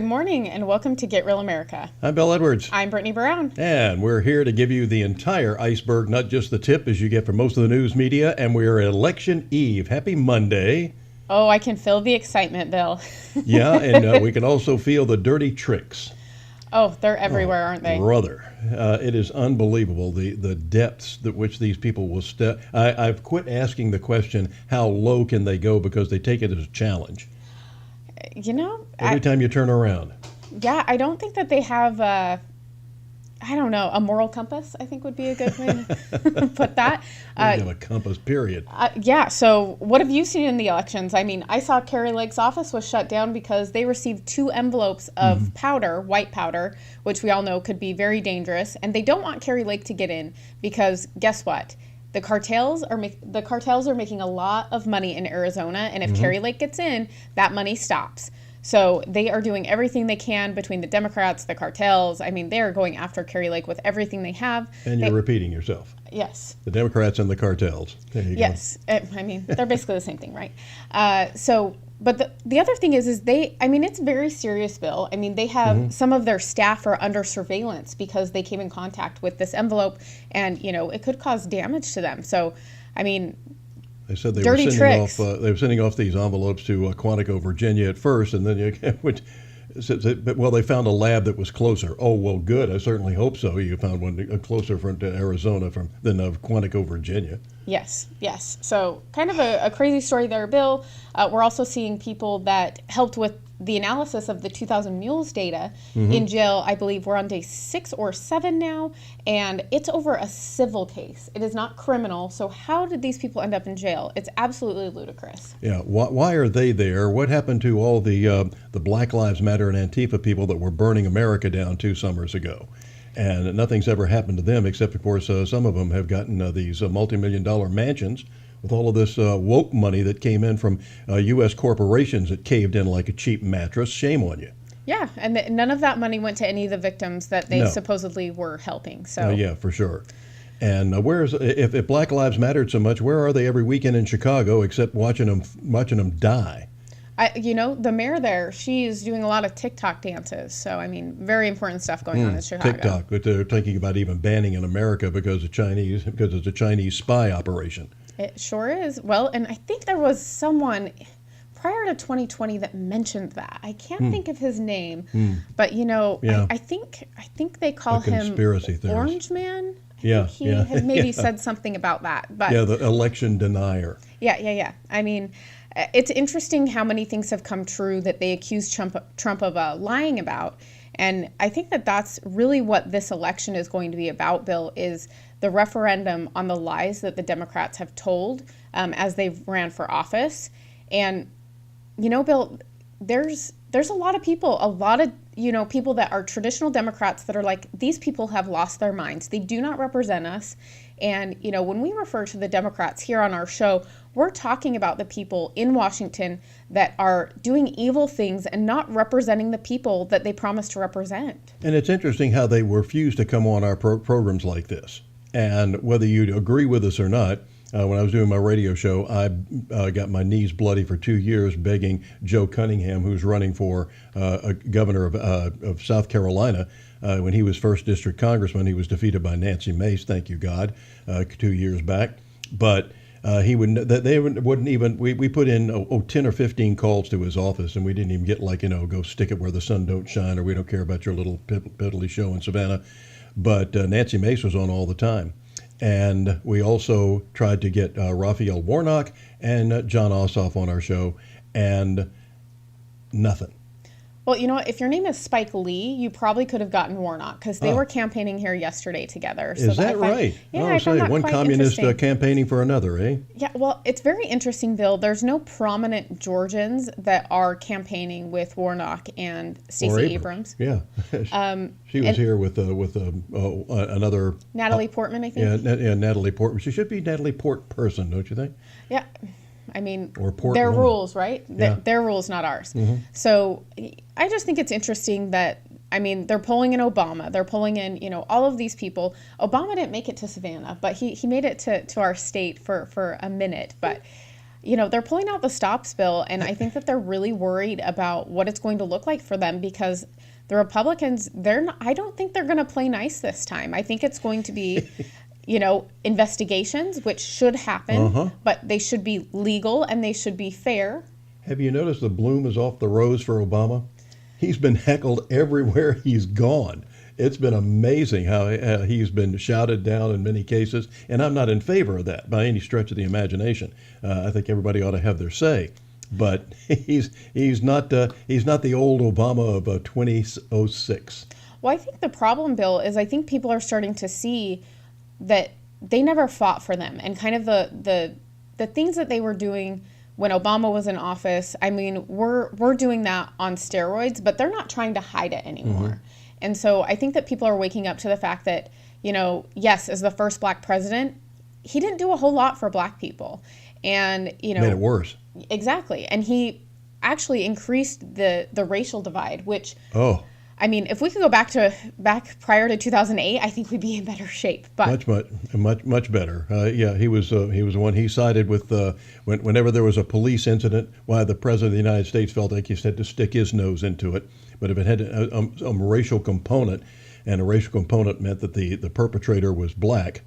morning and welcome to Get Real America. I'm Bill Edwards. I'm Brittany Brown. And we're here to give you the entire iceberg, not just the tip as you get from most of the news media. And we're at Election Eve. Happy Monday. Oh, I can feel the excitement, Bill. Yeah, and we can also feel the dirty tricks. Oh, they're everywhere, aren't they? Brother, it is unbelievable, the depths that which these people will step. I've quit asking the question, how low can they go, because they take it as a challenge. You know, Every time you turn around. Yeah, I don't think that they have, a moral compass, I think would be a good way to put that. They have a compass, period. Yeah, so what have you seen in the elections? I mean, I saw Kari Lake's office was shut down because they received 2 envelopes of powder, white powder, which we all know could be very dangerous. And they don't want Kari Lake to get in because guess what? The cartels are making a lot of money in Arizona, and if Kari Lake gets in, that money stops. So they are doing everything they can between the Democrats, the cartels. I mean, they are going after Kari Lake with everything they have. And you're repeating yourself. Yes. The Democrats and the cartels. There you go. Yes. I mean, they're basically the same thing, right? But the other thing is it's very serious, Bill. I mean, they have some of their staff are under surveillance because they came in contact with this envelope and, it could cause damage to them. So, I mean, they said they dirty tricks. They were sending off these envelopes to Quantico, Virginia at first, and then they found a lab that was closer. Oh, well, good. I certainly hope so. You found one closer to Arizona than Quantico, Virginia. Yes. So kind of a crazy story there, Bill. We're also seeing people that helped with the analysis of the 2,000 Mules data in jail. I believe we're on day 6 or 7 now, and it's over a civil case. It is not criminal. So how did these people end up in jail? It's absolutely ludicrous. Yeah. Why are they there? What happened to all the Black Lives Matter and Antifa people that were burning America down 2 summers ago? And nothing's ever happened to them, except, of course, some of them have gotten these multi-million-dollar mansions with all of this woke money that came in from U.S. corporations that caved in like a cheap mattress. Shame on you. Yeah, and none of that money went to any of the victims that they supposedly were helping. So yeah, for sure. And if Black Lives mattered so much, where are they every weekend in Chicago except watching them die? The mayor there, she's doing a lot of TikTok dances. So, I mean, very important stuff going on in Chicago. TikTok, but they're thinking about even banning in America because it's a Chinese spy operation. It sure is. Well, and I think there was someone prior to 2020 that mentioned that. I can't think of his name, but I think they call him Orange Man. He had maybe said something about that. But the election denier. Yeah. I mean, it's interesting how many things have come true that they accused Trump of lying about. And I think that that's really what this election is going to be about, Bill, is the referendum on the lies that the Democrats have told as they've ran for office. And, Bill, there's a lot of people, people that are traditional Democrats that are like, these people have lost their minds. They do not represent us. And, when we refer to the Democrats here on our show, we're talking about the people in Washington that are doing evil things and not representing the people that they promised to represent. And it's interesting how they refuse to come on our programs like this. And whether you agree with us or not, when I was doing my radio show, I got my knees bloody for 2 years begging Joe Cunningham, who's running for a governor of South Carolina. When he was 1st District Congressman, he was defeated by Nancy Mace, thank you God, 2 years back. But they wouldn't even, we put in 10 or 15 calls to his office, and we didn't even get go stick it where the sun don't shine, or we don't care about your little piddly show in Savannah. But Nancy Mace was on all the time. And we also tried to get Raphael Warnock and John Ossoff on our show, and nothing. Well, if your name is Spike Lee, you probably could have gotten Warnock because they were campaigning here yesterday together. So is that right? Yeah, I found that one quite communist campaigning for another, eh? Yeah, well, it's very interesting, Bill. There's no prominent Georgians that are campaigning with Warnock and Stacey Abrams. Yeah, she was here with another Natalie Portman, I think. Yeah, Natalie Portman. She should be Natalie Port-person, don't you think? Yeah. I mean, their rules, right? Yeah. Their rules, not ours. So I just think it's interesting that, they're pulling in Obama. They're pulling in, all of these people. Obama didn't make it to Savannah, but he made it to our state for a minute. But, they're pulling out the stops bill, and I think that they're really worried about what it's going to look like for them because the Republicans, I don't think they're going to play nice this time. I think it's going to be, investigations, which should happen, but they should be legal and they should be fair. Have you noticed the bloom is off the rose for Obama? He's been heckled everywhere he's gone. It's been amazing how he's been shouted down in many cases, and I'm not in favor of that by any stretch of the imagination. I think everybody ought to have their say, but he's not the old Obama of 2006. Well, I think the problem, Bill, is I think people are starting to see that they never fought for them, and kind of the things that they were doing when Obama was in office. I mean, we're doing that on steroids, but they're not trying to hide it anymore. And so I think that people are waking up to the fact that, yes, as the first black president, he didn't do a whole lot for black people. And, Made it worse. Exactly. And he actually increased the racial divide, which, I mean, if we could go back prior to 2008, I think we'd be in better shape. But much better. He was the one he sided with whenever there was a police incident. Why the president of the United States felt like he had to stick his nose into it. But if it had a racial component, and a racial component meant that the perpetrator was black,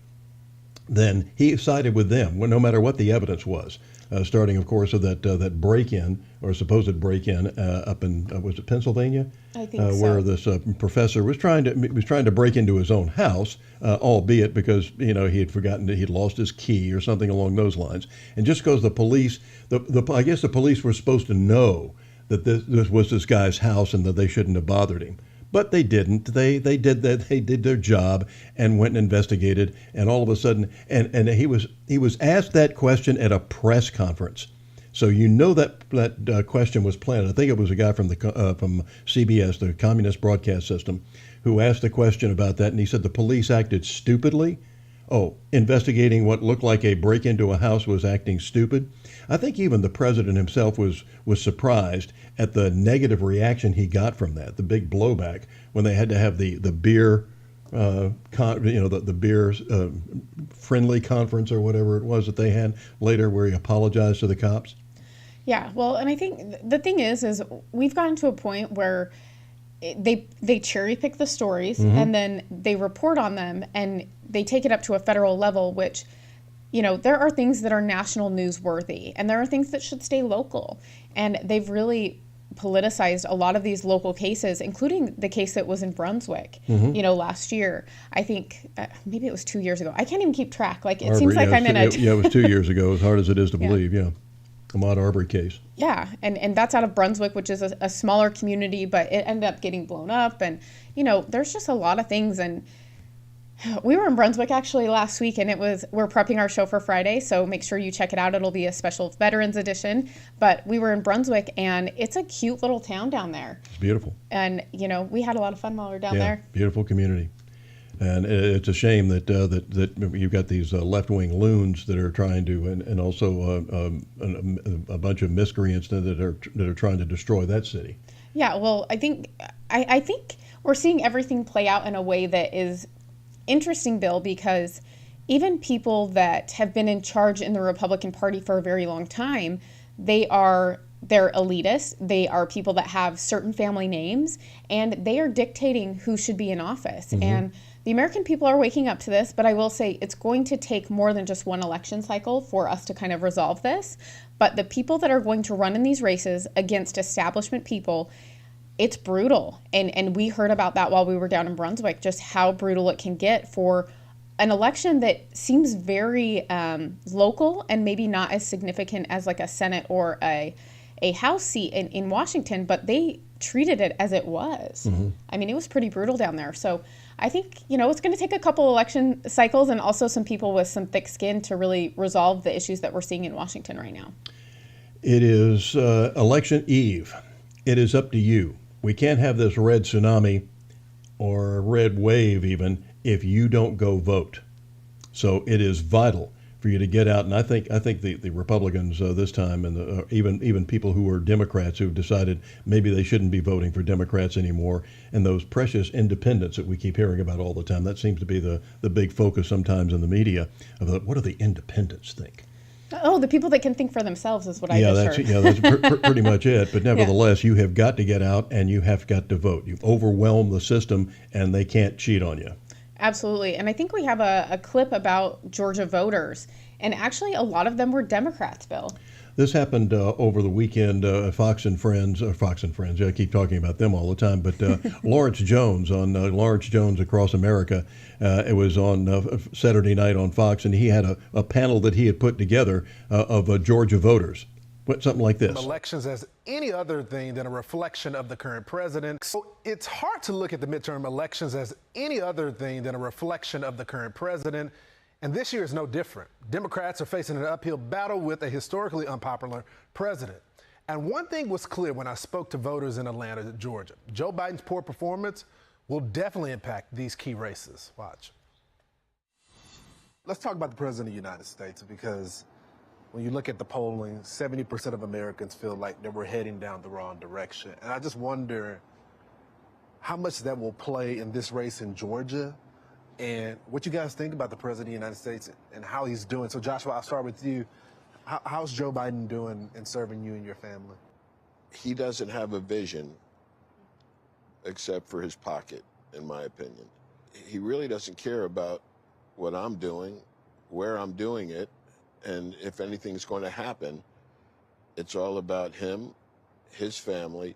then he sided with them, no matter what the evidence was. Starting, of course, with that break-in or supposed break-in up in was it Pennsylvania? I think so. Where this professor was trying to break into his own house, albeit because he had forgotten that he'd lost his key or something along those lines. And just because the police, I guess the police were supposed to know that this was this guy's house and that they shouldn't have bothered him. But they didn't. They did that. They did their job and went and investigated. And all of a sudden, and he was asked that question at a press conference. So that question was planned. I think it was a guy from CBS, the Communist Broadcast System, who asked a question about that, and he said the police acted stupidly. Oh, investigating what looked like a break into a house was acting stupid. I think even the president himself was surprised at the negative reaction he got from that, the big blowback when they had to have the beer, the beer friendly conference or whatever it was that they had later, where he apologized to the cops. Yeah, well, and I think the thing is we've gotten to a point where they cherry pick the stories and then they report on them and they take it up to a federal level, which, there are things that are national newsworthy and there are things that should stay local. And they've really politicized a lot of these local cases, including the case that was in Brunswick, last year. I think maybe it was 2 years ago. I can't even keep track. It seems like I'm in a... Yeah, it was 2 years ago, as hard as it is to believe, yeah. Ahmaud Arbery case. Yeah, and that's out of Brunswick, which is a smaller community, but it ended up getting blown up. And, there's just a lot of things. And we were in Brunswick actually last week, and we're prepping our show for Friday, so make sure you check it out. It'll be a special Veterans edition. But we were in Brunswick, and it's a cute little town down there. It's beautiful. And, we had a lot of fun while we were down there. Beautiful community. And it's a shame that you've got these left-wing loons that are trying to, and also a bunch of miscreants that are trying to destroy that city. Yeah, well, I think we're seeing everything play out in a way that is interesting, Bill, because even people that have been in charge in the Republican Party for a very long time, they're elitists. They are people that have certain family names, and they are dictating who should be in office. And the American people are waking up to this, but I will say it's going to take more than just one election cycle for us to kind of resolve this. But the people that are going to run in these races against establishment people, it's brutal. And we heard about that while we were down in Brunswick, just how brutal it can get for an election that seems very local and maybe not as significant as like a Senate or a House seat in Washington, but they treated it as it was. I mean, it was pretty brutal down there. So I think, it's going to take a couple election cycles and also some people with some thick skin to really resolve the issues that we're seeing in Washington right now. It is election eve. It is up to you. We can't have this red tsunami or red wave even if you don't go vote. So it is vital for you to get out. And I think the Republicans this time, and even people who are Democrats who've decided maybe they shouldn't be voting for Democrats anymore, and those precious independents that we keep hearing about all the time. That seems to be the big focus sometimes in the media of what do the independents think? Oh, the people that can think for themselves is what I Yeah, just that's heard. yeah, that's pretty much it. But nevertheless, you have got to get out and you have got to vote. You overwhelm the system, and they can't cheat on you. Absolutely. And I think we have a clip about Georgia voters. And actually, a lot of them were Democrats, Bill. This happened over the weekend. Fox and Friends, I keep talking about them all the time. But Lawrence Jones on Lawrence Jones Across America. It was on Saturday night on Fox, and he had a panel that he had put together of Georgia voters. Something like this. Elections as any other thing than a reflection of the current president. So it's hard to look at the midterm elections as any other thing than a reflection of the current president. And this year is no different. Democrats are facing an uphill battle with a historically unpopular president. And one thing was clear when I spoke to voters in Atlanta, Georgia. Joe Biden's poor performance will definitely impact these key races. Watch. Let's talk about the president of the United States, because when you look at the polling, 70% of Americans feel like that we're heading down the wrong direction. And I just wonder how much that will play in this race in Georgia, and what you guys think about the president of the United States and how he's doing. So Joshua, I'll start with you. How's Joe Biden doing in serving you and your family? He doesn't have a vision except for his pocket, in my opinion. He really doesn't care about what I'm doing, where I'm doing it, and if anything's going to happen. It's all about him, his family.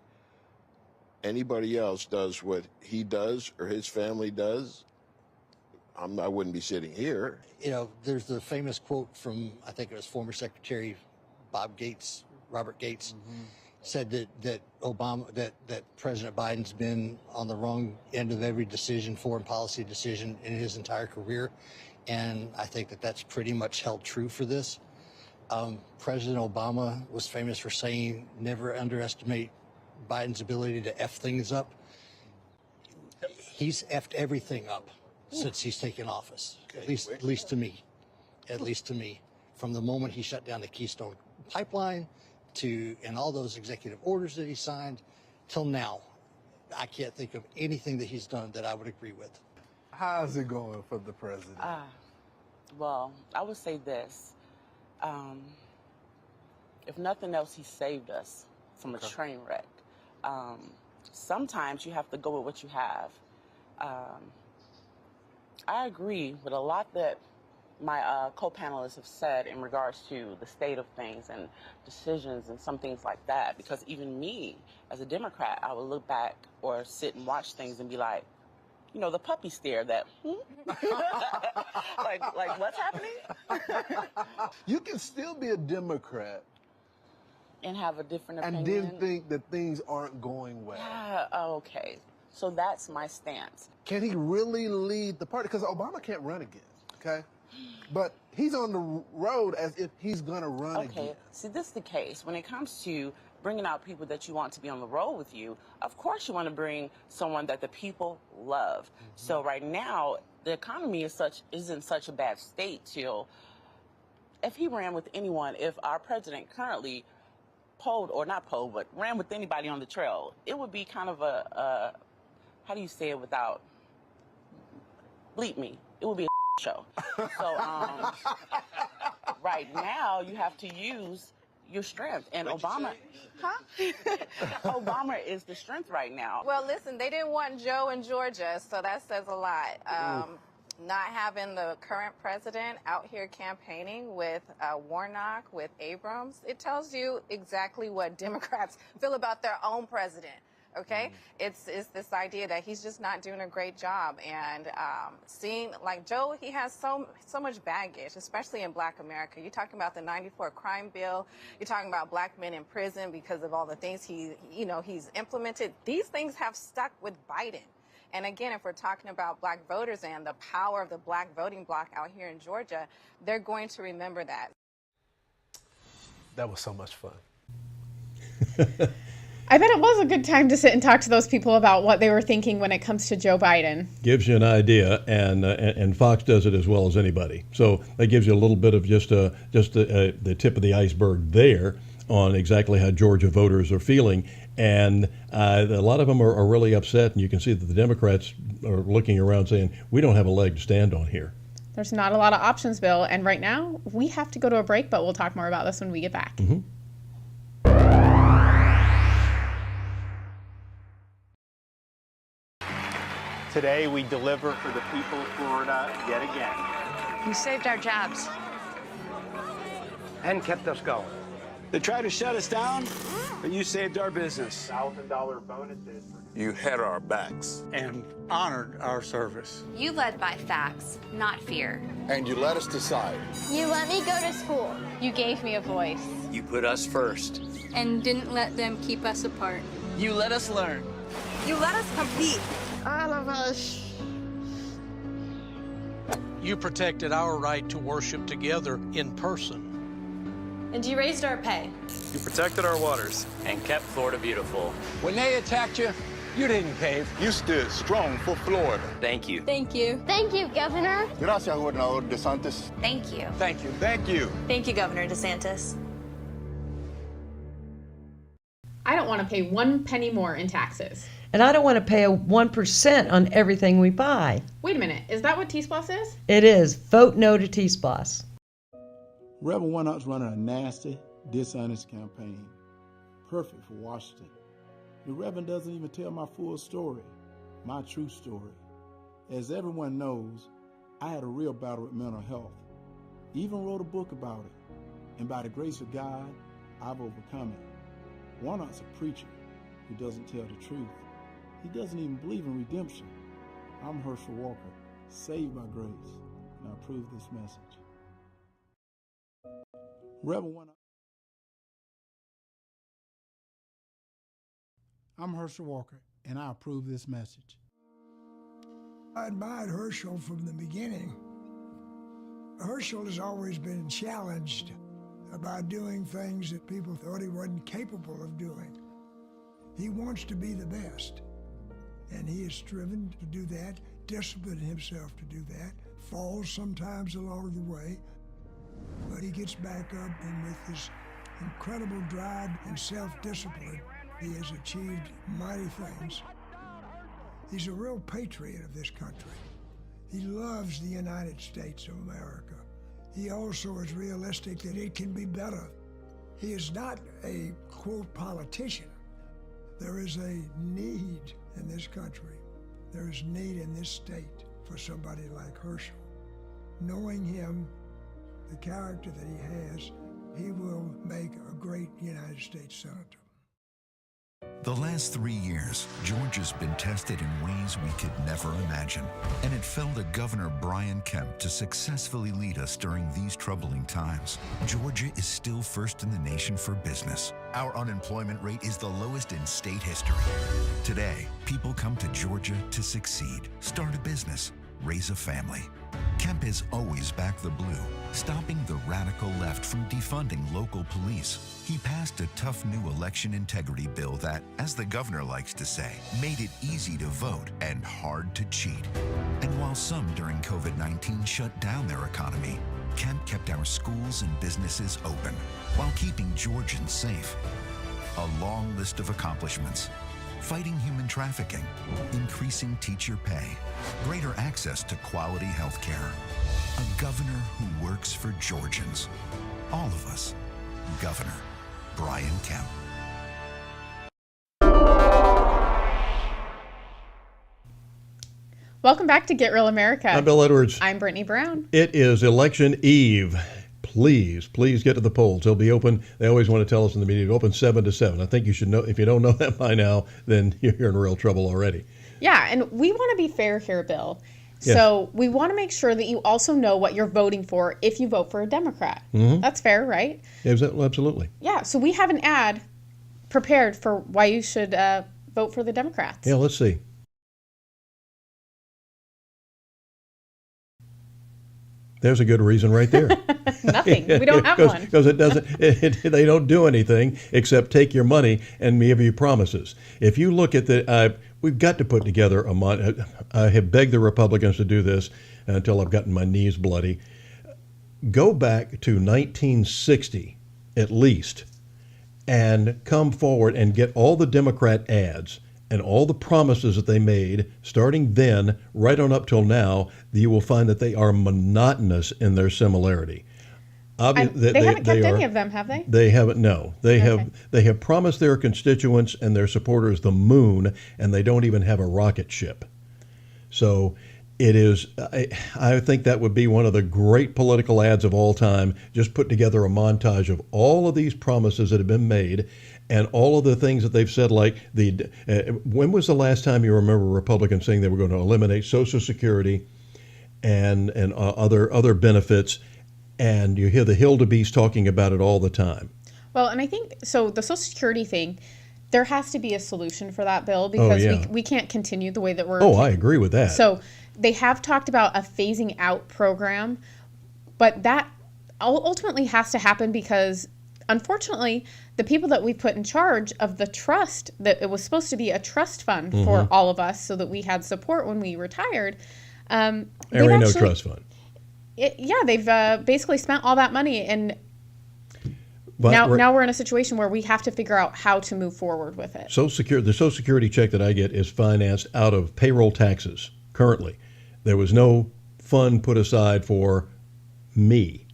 Anybody else does what he does or his family does, I wouldn't be sitting here. You know, there's the famous quote from, I think it was former Secretary Robert Gates, said that President Biden's been on the wrong end of every foreign policy decision in his entire career. And I think that that's pretty much held true for this. President Obama was famous for saying, never underestimate Biden's ability to F things up. He's effed everything up since he's taken office, at least to me. From the moment he shut down the Keystone Pipeline and all those executive orders that he signed till now, I can't think of anything that he's done that I would agree with. How's it going for the president? Well, I would say this. If nothing else, he saved us from a train wreck. Sometimes you have to go with what you have. I agree with a lot that my co-panelists have said in regards to the state of things and decisions and some things like that. Because even me, as a Democrat, I would look back or sit and watch things and be like, you know, the puppy stare that, like what's happening? You can still be a Democrat And have a different opinion. and then think that things aren't going well. Yeah, okay. So that's my stance. Can he really lead the party? Because Obama can't run again, okay? But he's on the road as if he's going to run Okay, again. see, this is the case. When it comes to bringing out people that you want to be on the road with you, of course you want to bring someone that the people love. So right now, the economy is in such a bad state till, if he ran with anyone, if our president currently polled, or not polled, but ran with anybody on the trail, it would be kind of a how do you say it without, bleep me, it would be a show. So right now you have to use your strength, and Obama, Obama is the strength right now. Well, listen, they didn't want Joe in Georgia, so that says a lot. Not having the current president out here campaigning with Warnock, with Abrams, it tells you exactly what Democrats feel about their own president. Okay, it's this idea that he's just not doing a great job, and seeing like Joe, he has so much baggage, especially in Black America. You're talking about the '94 crime bill. You're talking about Black men in prison because of all the things he's implemented. These things have stuck with Biden. And again, if we're talking about Black voters and the power of the Black voting bloc out here in Georgia, they're going to remember that. That was so much fun. I bet it was a good time to sit and talk to those people about what they were thinking when it comes to Joe Biden. Gives you an idea, and Fox does it as well as anybody. So that gives you a little bit of just the tip of the iceberg there on exactly how Georgia voters are feeling. And a lot of them are really upset, and you can see that the Democrats are looking around saying, we don't have a leg to stand on here. There's not a lot of options, Bill. And right now, we have to go to a break, but we'll talk more about this when we get back. Today, we deliver for the people of Florida yet again. You saved our jobs. And kept us going. They tried to shut us down, but you saved our business. $1,000 bonuses. You had our backs. And honored our service. You led by facts, not fear. And you let us decide. You let me go to school. You gave me a voice. You put us first. And didn't let them keep us apart. You let us learn. You let us compete. All of us. You protected our right to worship together in person. And you raised our pay. You protected our waters. And kept Florida beautiful. When they attacked you, you didn't cave. You stood strong for Florida. Thank you. Thank you. Thank you, Governor. Gracias, Gobernador DeSantis. Thank you. Thank you. Thank you. Thank you, Governor DeSantis. I don't want to pay 1 penny more in taxes. And I don't want to pay a 1% on everything we buy. Wait a minute. Is that what T-Splosh is? It is. Vote no to T-Splosh. Reverend Warnock's running a nasty, dishonest campaign. Perfect for Washington. The Reverend doesn't even tell my full story, my true story. As everyone knows, I had a real battle with mental health. Even wrote a book about it. And by the grace of God, I've overcome it. Warnock's a preacher who doesn't tell the truth. He doesn't even believe in redemption. I'm Herschel Walker, saved by grace, and I approve this message. Reverend Warnock. I'm Herschel Walker, and I approve this message. I admired Herschel from the beginning. Herschel has always been challenged about doing things that people thought he wasn't capable of doing. He wants to be the best, and he has striven to do that, disciplined himself to do that, falls sometimes along the way, but he gets back up, and with his incredible drive and self-discipline, he has achieved mighty things. He's a real patriot of this country. He loves the United States of America. He also is realistic that it can be better. He is not a, quote, politician. There is a need in this country. There is need in this state for somebody like Herschel. Knowing him, the character that he has, he will make a great United States Senator. The last 3 years, Georgia's been tested in ways we could never imagine. And it fell to Governor Brian Kemp to successfully lead us during these troubling times. Georgia is still first in the nation for business. Our unemployment rate is the lowest in state history. Today, people come to Georgia to succeed, start a business, raise a family. Kemp has always backed the blue, stopping the radical left from defunding local police. He passed a tough new election integrity bill that, as the governor likes to say, made it easy to vote and hard to cheat. And while some during COVID-19 shut down their economy, Kemp kept our schools and businesses open while keeping Georgians safe. A long list of accomplishments. Fighting human trafficking, increasing teacher pay, greater access to quality health care. A governor who works for Georgians. All of us. Governor Brian Kemp. Welcome back to Get Real America. I'm Bill Edwards. I'm Brittany Brown. It is election eve. Please get to the polls. They'll be open. They always want to tell us in the media, open 7 to 7. I think you should know. If you don't know that by now, then you're in real trouble already. Yeah, and we want to be fair here, Bill. Yes. So we want to make sure that you also know what you're voting for if you vote for a Democrat. Mm-hmm. That's fair, right? Absolutely. Yeah, so we have an ad prepared for why you should vote for the Democrats. Yeah, let's see. There's a good reason right there. Nothing. We don't have one. Because it doesn't. They don't do anything except take your money and give you promises. If you look at we've got to put together a. I have begged the Republicans to do this until I've gotten my knees bloody. Go back to 1960 at least, and come forward and get all the Democrat ads and all the promises that they made, starting then, right on up till now, you will find that they are monotonous in their similarity. They haven't kept any of them, have they? They haven't. No, they have promised their constituents and their supporters the moon, and they don't even have a rocket ship. So it is. I think that would be one of the great political ads of all time. Just put together a montage of all of these promises that have been made, and all of the things that they've said. Like when was the last time you remember Republicans saying they were going to eliminate Social Security and other benefits? And you hear the Hildebeest talking about it all the time. Well, and I think, so the Social Security thing, there has to be a solution for that, Bill, because we can't continue the way that we're... I agree with that. So they have talked about a phasing out program, but that ultimately has to happen because, unfortunately, the people that we put in charge of the trust, that it was supposed to be a trust fund for all of us so that we had support when we retired. There ain't no trust fund. They've basically spent all that money, and now we're in a situation where we have to figure out how to move forward with it. The Social Security check that I get is financed out of payroll taxes currently. There was no fund put aside for me.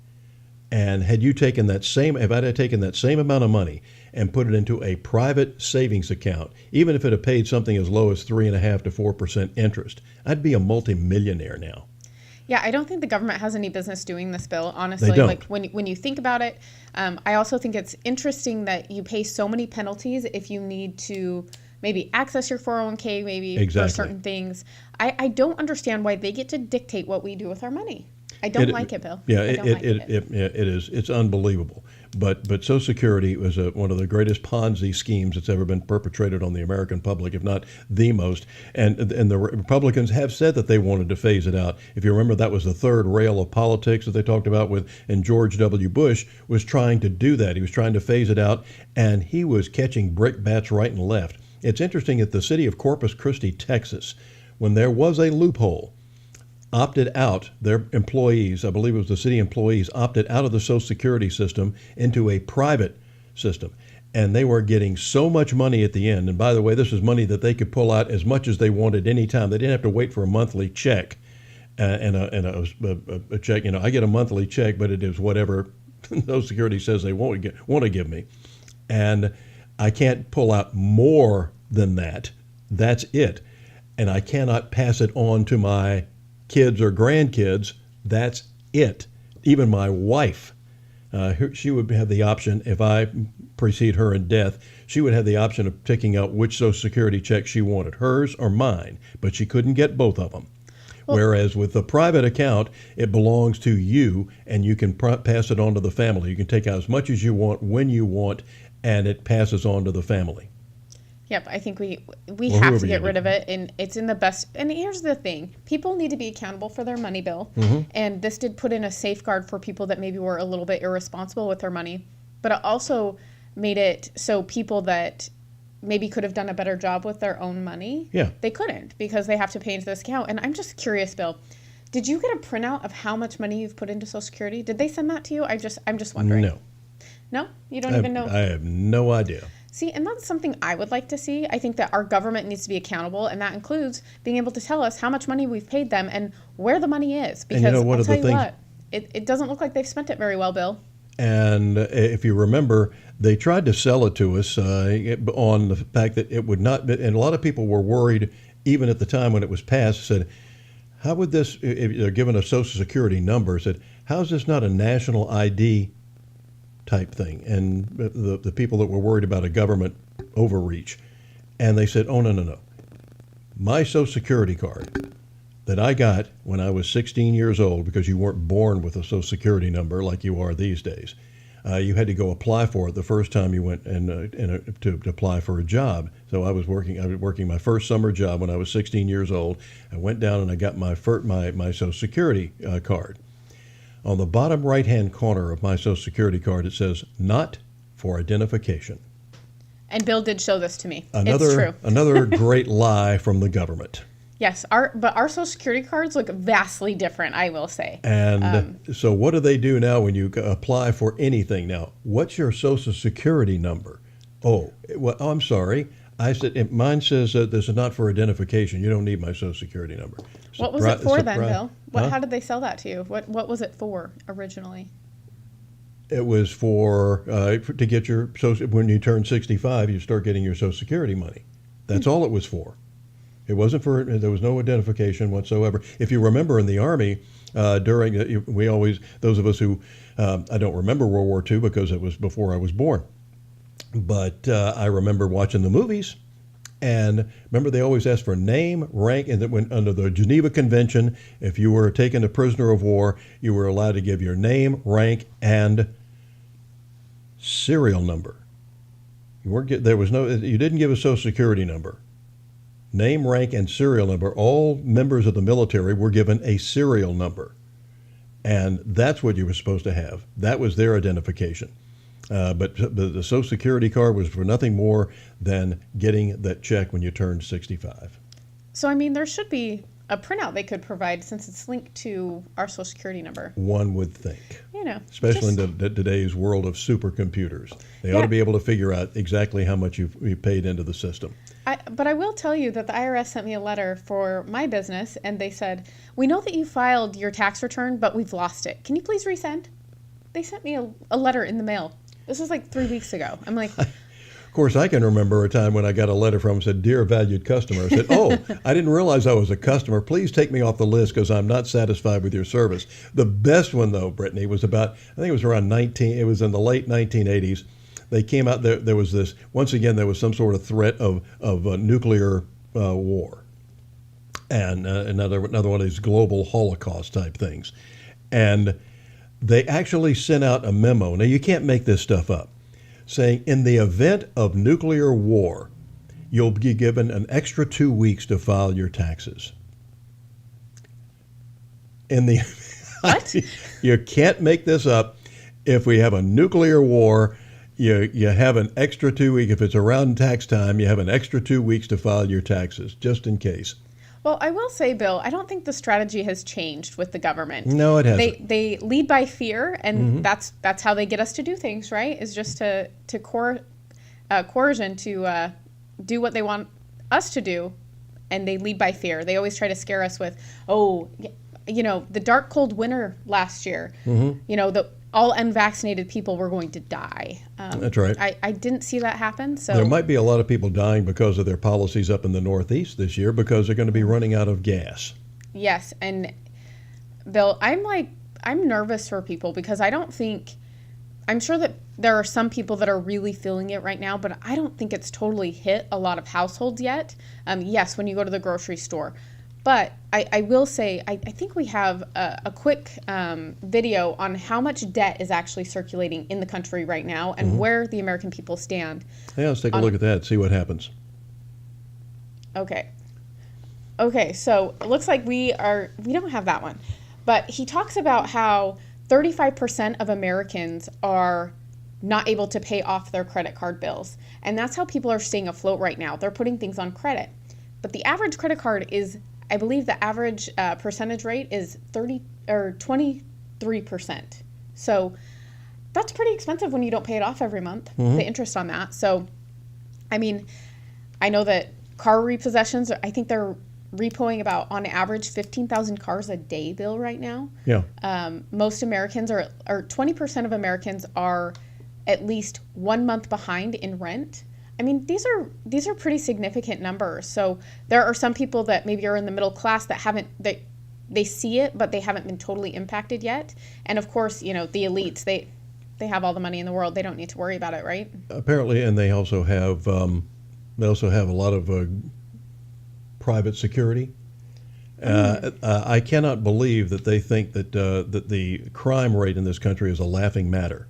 And had I taken that same amount of money and put it into a private savings account, even if it had paid something as low as 3.5% to 4% interest, I'd be a multimillionaire now. Yeah, I don't think the government has any business doing this, Bill, honestly. They don't. Like when you think about it, I also think it's interesting that you pay so many penalties if you need to maybe access your 401k, maybe for certain things. I don't understand why they get to dictate what we do with our money. I don't like it, Bill. Yeah, it is. It's unbelievable. But Social Security was one of the greatest Ponzi schemes that's ever been perpetrated on the American public, if not the most. And the Republicans have said that they wanted to phase it out. If you remember, that was the third rail of politics that they talked about and George W. Bush was trying to do that. He was trying to phase it out, and he was catching brickbats right and left. It's interesting that the city of Corpus Christi, Texas, when there was a loophole, opted out, their employees, I believe it was the city employees, opted out of the Social Security system into a private system. And they were getting so much money at the end. And by the way, this is money that they could pull out as much as they wanted anytime. They didn't have to wait for a monthly check and a check. I get a monthly check, but it is whatever Social Security says they want to give me. And I can't pull out more than that. That's it. And I cannot pass it on to my kids or grandkids. That's it. Even my wife, she would have the option, if I precede her in death, she would have the option of picking out which Social Security check she wanted, hers or mine, but she couldn't get both of them. Whereas with the private account, it belongs to you, and you can pass it on to the family. You can take out as much as you want, when you want, and it passes on to the family. Yep, I think we have to get rid of it, and it's in the best. And here's the thing: people need to be accountable for their money, Bill. And this did put in a safeguard for people that maybe were a little bit irresponsible with their money, but it also made it so people that maybe could have done a better job with their own money, they couldn't because they have to pay into this account. And I'm just curious, Bill, did you get a printout of how much money you've put into Social Security? Did they send that to you? I'm just wondering. No, you don't even know. I have no idea. See, and that's something I would like to see. I think that our government needs to be accountable, and that includes being able to tell us how much money we've paid them and where the money is. Because I'll tell you what, it doesn't look like they've spent it very well, Bill. And if you remember, they tried to sell it to us on the fact that it would not, and a lot of people were worried, even at the time when it was passed, said, how would this, if they're given a Social Security number, said, how is this not a national ID type thing? And the people that were worried about a government overreach, and they said, oh, no. My Social Security card that I got when I was 16 years old, because you weren't born with a Social Security number like you are these days, you had to go apply for it the first time you went to apply for a job. So I was working my first summer job when I was 16 years old. I went down and I got my Social Security card. On the bottom right-hand corner of my Social Security card, it says, not for identification. And Bill did show this to me. It's true. Another great lie from the government. Yes, but our Social Security cards look vastly different, I will say. And so what do they do now when you apply for anything now? What's your Social Security number? Oh, well, I'm sorry. I said, mine says this is not for identification. You don't need my Social Security number. What was it for then, Bill? How did they sell that to you? What was it for originally? It was for to get your social. When you turn 65, you start getting your Social Security money. That's all it was for. It wasn't for. There was no identification whatsoever. If you remember in the Army, during we always those of us who I don't remember World War II because it was before I was born, but I remember watching the movies. And remember, they always asked for name, rank, and then when under the Geneva Convention, if you were taken a prisoner of war, you were allowed to give your name, rank, and serial number. You didn't give a Social Security number. Name, rank, and serial number. All members of the military were given a serial number, and that's what you were supposed to have. That was their identification. But the Social Security card was for nothing more than getting that check when you turned 65. So, I mean, there should be a printout they could provide since it's linked to our Social Security number. One would think. You know. Especially in today's world of supercomputers. They ought to be able to figure out exactly how much you've paid into the system. But I will tell you that the IRS sent me a letter for my business, and they said, we know that you filed your tax return, but we've lost it. Can you please resend? They sent me a letter in the mail. This was like 3 weeks ago. I'm like... Of course, I can remember a time when I got a letter from them that said, "Dear valued customer." I said, "Oh, I didn't realize I was a customer. Please take me off the list because I'm not satisfied with your service." The best one, though, Brittany, was about, I think it was around it was in the late 1980s. They came out, there was this, once again, there was some sort of threat of nuclear war. And another one of these global Holocaust type things. And they actually sent out a memo. Now, you can't make this stuff up. Saying, in the event of nuclear war, you'll be given an extra 2 weeks to file your taxes. What? You can't make this up. If we have a nuclear war, you have an extra 2 weeks. If it's around tax time, you have an extra 2 weeks to file your taxes, just in case. Well, I will say, Bill, I don't think the strategy has changed with the government. No, it hasn't. They lead by fear, and that's how they get us to do things, right? Is just to coercion to do what they want us to do, and they lead by fear. They always try to scare us with, the dark, cold winter last year. All unvaccinated people were going to die. That's right. I didn't see that happen. So there might be a lot of people dying because of their policies up in the Northeast this year because they're going to be running out of gas. Yes, and Bill, I'm nervous for people because I'm sure that there are some people that are really feeling it right now, but I don't think it's totally hit a lot of households yet. Yes, when you go to the grocery store. But I will say, I think we have a quick video on how much debt is actually circulating in the country right now and where the American people stand. Yeah, let's take a look at that, see what happens. Okay, so it looks like we don't have that one. But he talks about how 35% of Americans are not able to pay off their credit card bills. And that's how people are staying afloat right now. They're putting things on credit. But the average credit card is, I believe the average percentage rate is 23%. So that's pretty expensive when you don't pay it off every month, the interest on that. So, I mean, I know that car repossessions, I think they're repoing about, on average, 15,000 cars a day, Bill, right now. Yeah. Most Americans or 20% of Americans are at least 1 month behind in rent. I mean, these are pretty significant numbers. So there are some people that maybe are in the middle class that they see it, but they haven't been totally impacted yet. And of course, the elites, they have all the money in the world. They don't need to worry about it, right? Apparently, and they also have a lot of private security. I cannot believe that they think that the crime rate in this country is a laughing matter.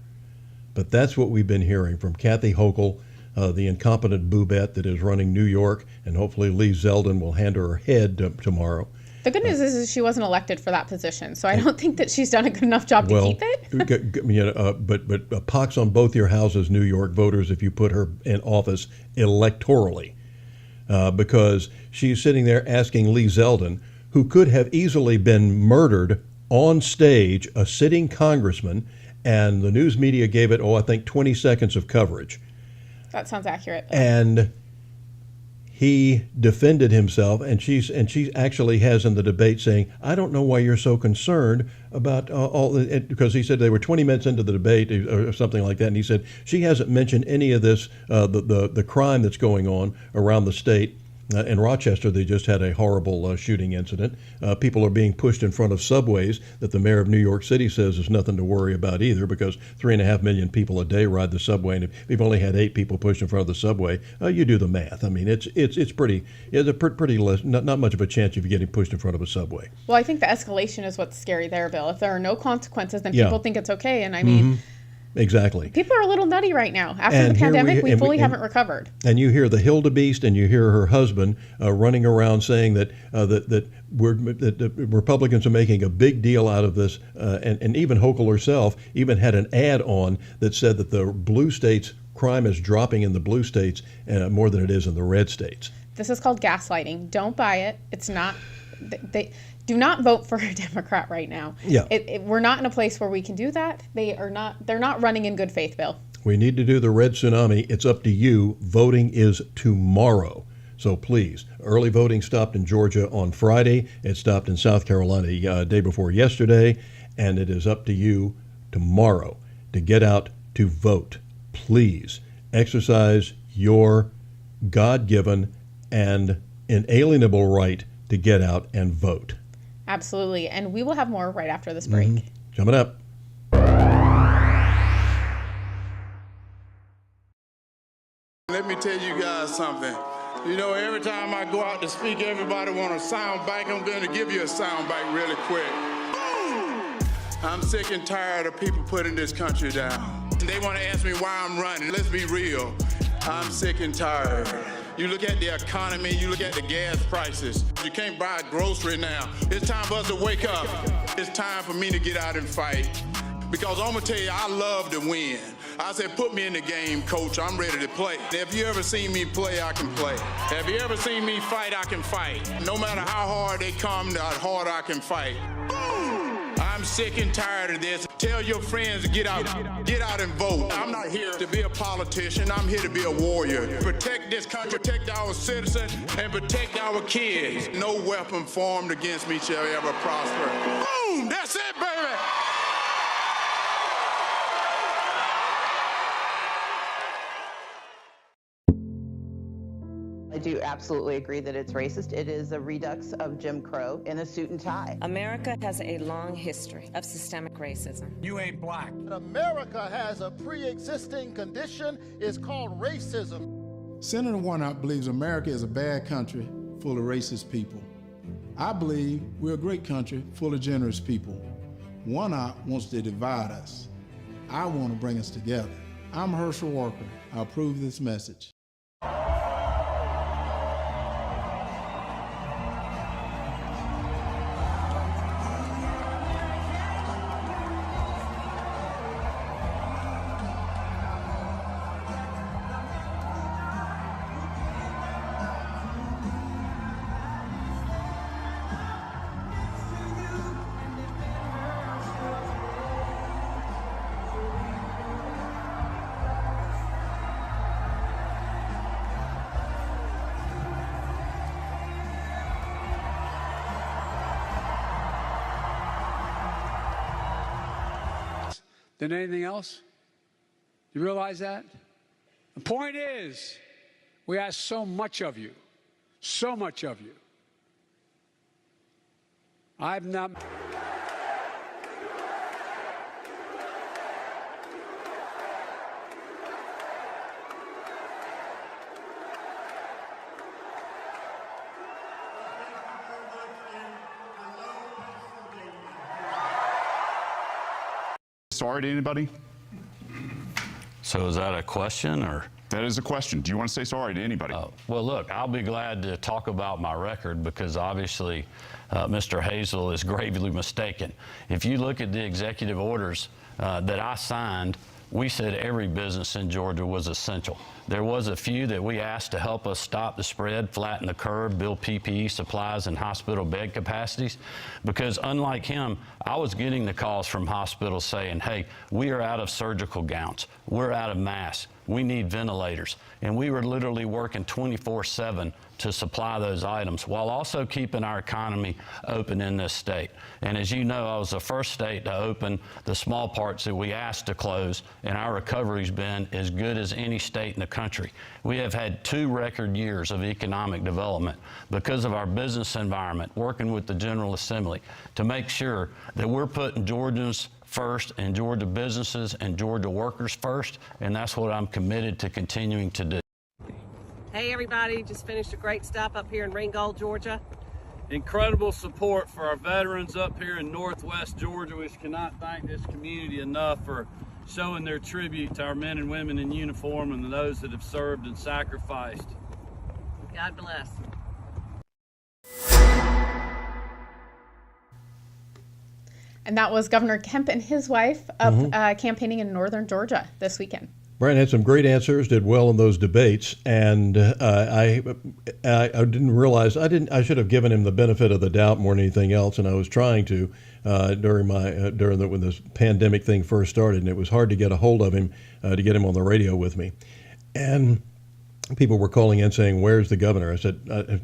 But that's what we've been hearing from Kathy Hochul, the incompetent boobette that is running New York, and hopefully Lee Zeldin will hand her head tomorrow. The good news is she wasn't elected for that position, so I don't think that she's done a good enough job to keep it. But pox on both your houses, New York voters, if you put her in office electorally, because she's sitting there asking Lee Zeldin, who could have easily been murdered on stage, a sitting congressman, and the news media gave it, I think 20 seconds of coverage. That sounds accurate. And he defended himself, and she actually has in the debate saying, "I don't know why you're so concerned about all," because he said they were 20 minutes into the debate or something like that, and he said she hasn't mentioned any of this, the crime that's going on around the state. In Rochester, they just had a horrible shooting incident. People are being pushed in front of subways that the mayor of New York City says is nothing to worry about either, because 3.5 million people a day ride the subway, and if we've only had 8 people pushed in front of the subway, you do the math. I mean, it's pretty less, not much of a chance of you getting pushed in front of a subway. Well, I think the escalation is what's scary there, Bill. If there are no consequences, then Yeah. people think it's okay. And I mean, Exactly. people are a little nutty right now. After And the here pandemic, we fully and- haven't recovered. And you hear the Hildebeest, and you hear her husband running around saying that that the Republicans are making a big deal out of this, and even Hochul herself even had an ad on that said that the blue states, crime is dropping in the blue states more than it is in the red states. This is called gaslighting. Don't buy it. It's not. They do not vote for a Democrat right now. Yeah. We're not in a place where we can do that. They're not running in good faith, Bill. We need to do the red tsunami. It's up to you. Voting is tomorrow. So please, early voting stopped in Georgia on Friday. It stopped in South Carolina day before yesterday. And it is up to you tomorrow to get out to vote. Please exercise your God-given and inalienable right to get out and vote. Absolutely. And we will have more right after this break. Coming up. Let me tell you guys something. You know, every time I go out to speak, everybody want a sound bite. I'm going to give you a sound bite really quick. I'm sick and tired of people putting this country down. They want to ask me why I'm running. Let's be real. I'm sick and tired. You look at the economy, you look at the gas prices. You can't buy a grocery now. It's time for us to wake up. It's time for me to get out and fight. Because I'm going to tell you, I love to win. I said, put me in the game, coach. I'm ready to play. If you ever seen me play, I can play. Have you ever seen me fight, I can fight. No matter how hard they come, the harder I can fight. I'm sick and tired of this. Tell your friends to get out and vote. I'm not here to be a politician. I'm here to be a warrior. Protect this country, protect our citizens, and protect our kids. No weapon formed against me shall ever prosper. Boom! That's it, baby! I do absolutely agree that it's racist. It is a redux of Jim Crow in a suit and tie. America has a long history of systemic racism. You ain't black. America has a pre-existing condition. It's called racism. Senator Warnock believes America is a bad country full of racist people. I believe we're a great country full of generous people. Warnock wants to divide us. I want to bring us together. I'm Herschel Walker. I approve this message. Than anything else? You realize that? The point is, we ask so much of you. So much of you. I've not... Sorry to anybody? So is that a question, or? That is a question. Do you want to say sorry to anybody? Well, look, I'll be glad to talk about my record because obviously Mr. Hazel is gravely mistaken. If you look at the executive orders that I signed, we said every business in Georgia was essential. There was a few that we asked to help us stop the spread, flatten the curve, build PPE supplies and hospital bed capacities, because unlike him, I was getting the calls from hospitals saying, hey, we are out of surgical gowns, we're out of masks, we need ventilators. And we were literally working 24/7 to supply those items while also keeping our economy open in this state. And as you know, I was the first state to open the small parts that we asked to close, and our recovery's been as good as any state in the country. We have had 2 record years of economic development because of our business environment, working with the General Assembly to make sure that we're putting Georgians first and Georgia businesses and Georgia workers first, and that's what I'm committed to continuing to do. Hey everybody, just finished a great stop up here in Ringgold, Georgia. Incredible support for our veterans up here in Northwest Georgia. We cannot thank this community enough for showing their tribute to our men and women in uniform and those that have served and sacrificed. God bless. And that was Governor Kemp and his wife up campaigning in northern Georgia this weekend. Brian had some great answers, did well in those debates, and I didn't realize I should have given him the benefit of the doubt more than anything else, and I was trying to when this pandemic thing first started, and it was hard to get a hold of him to get him on the radio with me, and people were calling in saying, "Where's the governor?" I said,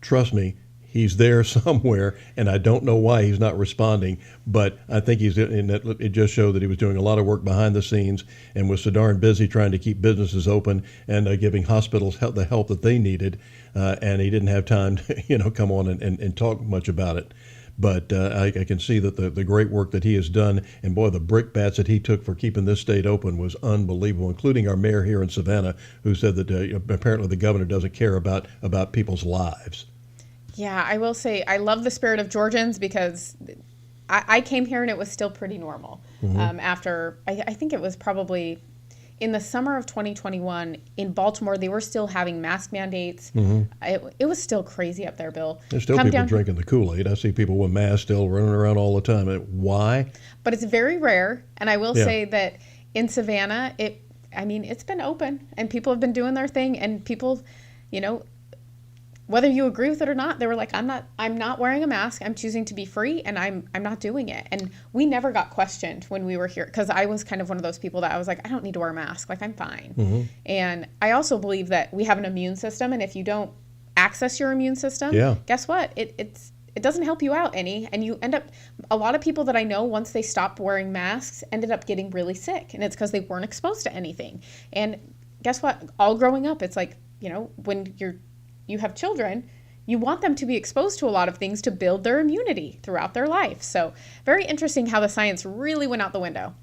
"Trust me. He's there somewhere, and I don't know why he's not responding, but I think it just showed that he was doing a lot of work behind the scenes and was so darn busy trying to keep businesses open and giving hospitals the help that they needed, and he didn't have time to come on and talk much about it. But I can see that the great work that he has done, and boy, the brickbats that he took for keeping this state open was unbelievable, including our mayor here in Savannah, who said that apparently the governor doesn't care about people's lives. Yeah, I will say I love the spirit of Georgians because I came here and it was still pretty normal. After, I think it was probably in the summer of 2021 in Baltimore, they were still having mask mandates. It was still crazy up there, Bill. There's still people drinking the Kool-Aid. I see people with masks still running around all the time. Why? But it's very rare. And I will say that in Savannah, it's been open and people have been doing their thing, and people, whether you agree with it or not, they were like, I'm not wearing a mask. I'm choosing to be free, and I'm not doing it. And we never got questioned when we were here, because I was kind of one of those people that I was like, I don't need to wear a mask. Like, I'm fine. And I also believe that we have an immune system, and if you don't access your immune system, guess what? It doesn't help you out any, and you end up, a lot of people that I know, once they stopped wearing masks, ended up getting really sick, and it's because they weren't exposed to anything. And guess what? All growing up, it's like, when you have children, you want them to be exposed to a lot of things to build their immunity throughout their life. So very interesting how the science really went out the window.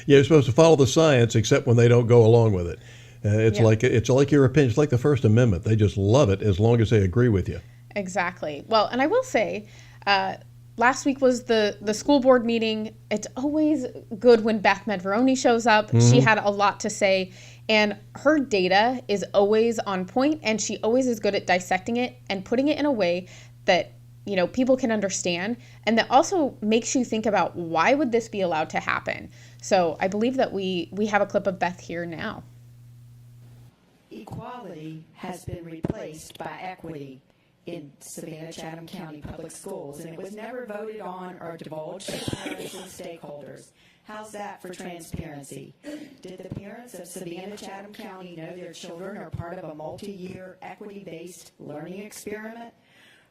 You're supposed to follow the science, except when they don't go along with it. It's like your opinion. It's like the First Amendment. They just love it as long as they agree with you. Exactly. Well, and I will say, last week was the school board meeting. It's always good when Beth Medveroni shows up. She had a lot to say, and her data is always on point, and she always is good at dissecting it and putting it in a way that people can understand, and that also makes you think about, why would this be allowed to happen? So I believe that we have a clip of Beth here now. Equality has been replaced by equity in Savannah Chatham County Public Schools, and it was never voted on or divulged to parents and stakeholders. How's that for transparency? Did the parents of Savannah Chatham County know their children are part of a multi-year equity-based learning experiment?